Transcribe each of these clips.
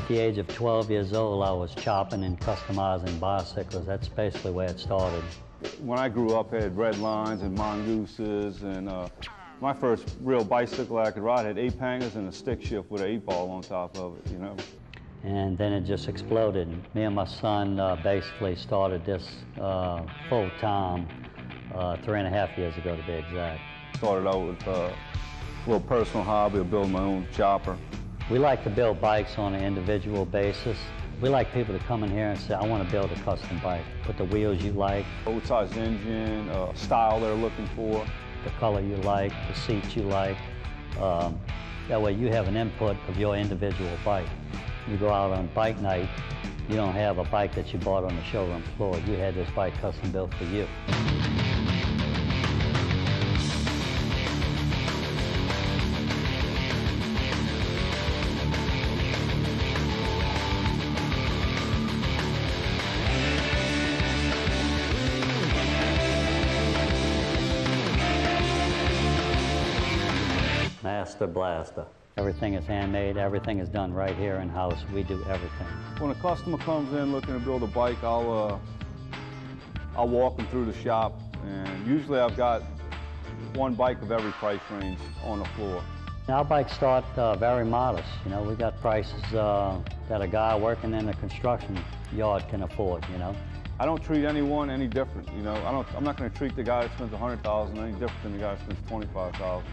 the age of 12 years old, I was chopping and customizing bicycles. That's basically where it started. When I grew up, I had red lines and mongooses, and my first real bicycle I could ride had 8 hangers and a stick shift with an 8-ball on top of it, you know. And then it just exploded. Me and my son basically started this full-time 3.5 years ago, to be exact. Started out with a little personal hobby of building my own chopper. We like to build bikes on an individual basis. We like people to come in here and say, I want to build a custom bike. Put the wheels you like. What size engine, style they're looking for. The color you like, the seats you like. That way you have an input of your individual bike. You go out on bike night, you don't have a bike that you bought on the showroom floor. You had this bike custom built for you. Master Blaster. Everything is handmade, everything is done right here in-house. We do everything. When a customer comes in looking to build a bike, I'll walk them through the shop, and usually I've got one bike of every price range on the floor. Our bikes start very modest. You know, we got prices that a guy working in a construction yard can afford, you know. I don't treat anyone any different, you know. I'm not going to treat the guy that spends $100,000 any different than the guy that spends $25,000.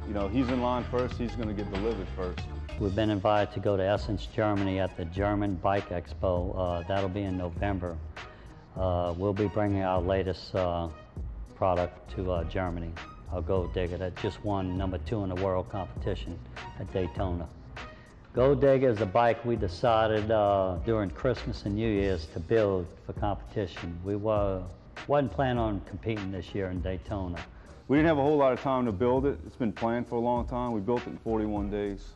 You know, he's in line first, he's going to get delivered first. We've been invited to go to Essen, Germany at the German Bike Expo. That'll be in November. We'll be bringing our latest product to Germany. Our Gold Digger that just won #2 in the world competition at Daytona. Gold Digger is a bike we decided during Christmas and New Year's to build for competition. We wasn't planning on competing this year in Daytona. We didn't have a whole lot of time to build it. It's been planned for a long time. We built it in 41 days.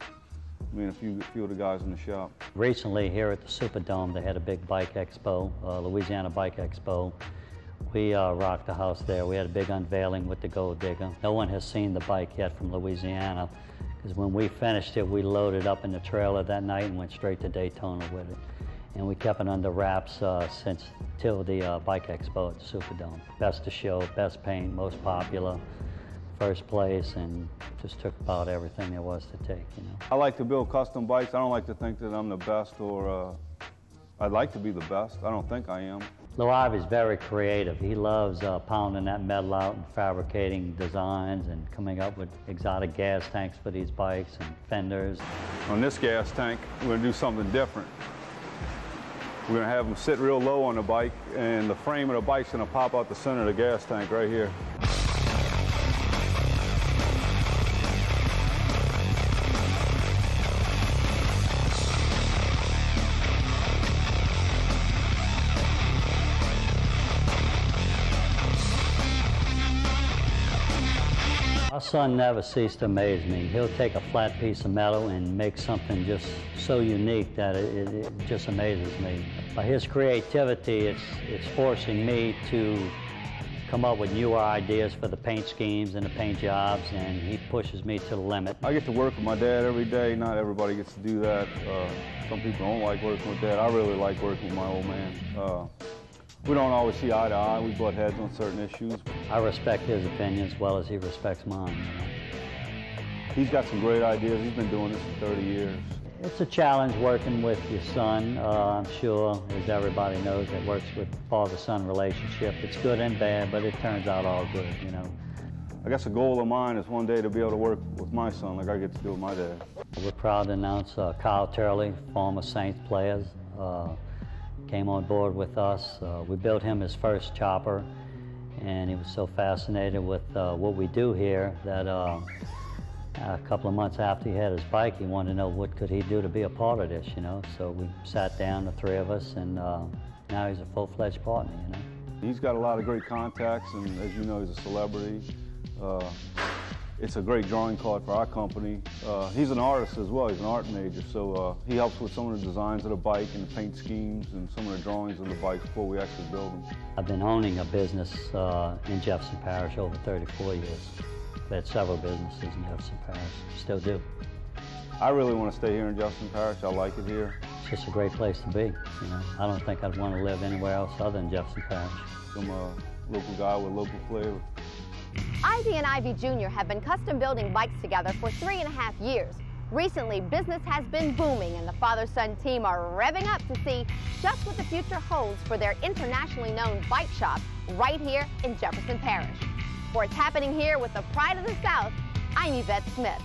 Me and a few of the guys in the shop. Recently here at the Superdome, they had a big bike expo, Louisiana Bike Expo. We rocked the house there. We had a big unveiling with the Gold Digger. No one has seen the bike yet from Louisiana, because when we finished it, we loaded up in the trailer that night and went straight to Daytona with it. And we kept it under wraps till the Bike Expo at the Superdome. Best to show, best paint, most popular, first place, and just took about everything there was to take, you know. I like to build custom bikes. I don't like to think that I'm the best, or I'd like to be the best. I don't think I am. Lil Ivy's very creative. He loves pounding that metal out and fabricating designs and coming up with exotic gas tanks for these bikes and fenders. On this gas tank, we're going to do something different. We're going to have them sit real low on the bike, and the frame of the bike's going to pop out the center of the gas tank right here. Our son never ceased to amaze me. He'll take a flat piece of metal and make something just so unique that it just amazes me. By his creativity, it's forcing me to come up with newer ideas for the paint schemes and the paint jobs, and he pushes me to the limit. I get to work with my dad every day. Not everybody gets to do that. Some people don't like working with Dad. I really like working with my old man. We don't always see eye to eye. We butt heads on certain issues. I respect his opinion as well as he respects mine, you know. He's got some great ideas. He's been doing this for 30 years. It's a challenge working with your son. I'm sure, as everybody knows that works with father-son relationship. It's good and bad, but it turns out all good, you know. I guess a goal of mine is one day to be able to work with my son like I get to do with my dad. We're proud to announce Kyle Turley, former Saints players, came on board with us. We built him his first chopper, and he was so fascinated with what we do here that a couple of months after he had his bike, he wanted to know what could he do to be a part of this, you know. So we sat down, the three of us, and now he's a full-fledged partner, you know. He's got a lot of great contacts, and as you know, he's a celebrity. It's a great drawing card for our company. He's an artist as well. He's an art major, so he helps with some of the designs of the bike and the paint schemes and some of the drawings of the bikes before we actually build them. I've been owning a business in Jefferson Parish over 34 years. I've had several businesses in Jefferson Parish, still do. I really want to stay here in Jefferson Parish. I like it here. It's just a great place to be. You know, I don't think I'd want to live anywhere else other than Jefferson Parish. I'm a local guy with local flavor. Ivy and Ivy Jr. have been custom building bikes together for 3.5 years. Recently, business has been booming, and the father-son team are revving up to see just what the future holds for their internationally known bike shop right here in Jefferson Parish. For It's Happening Here with the Pride of the South, I'm Yvette Smith.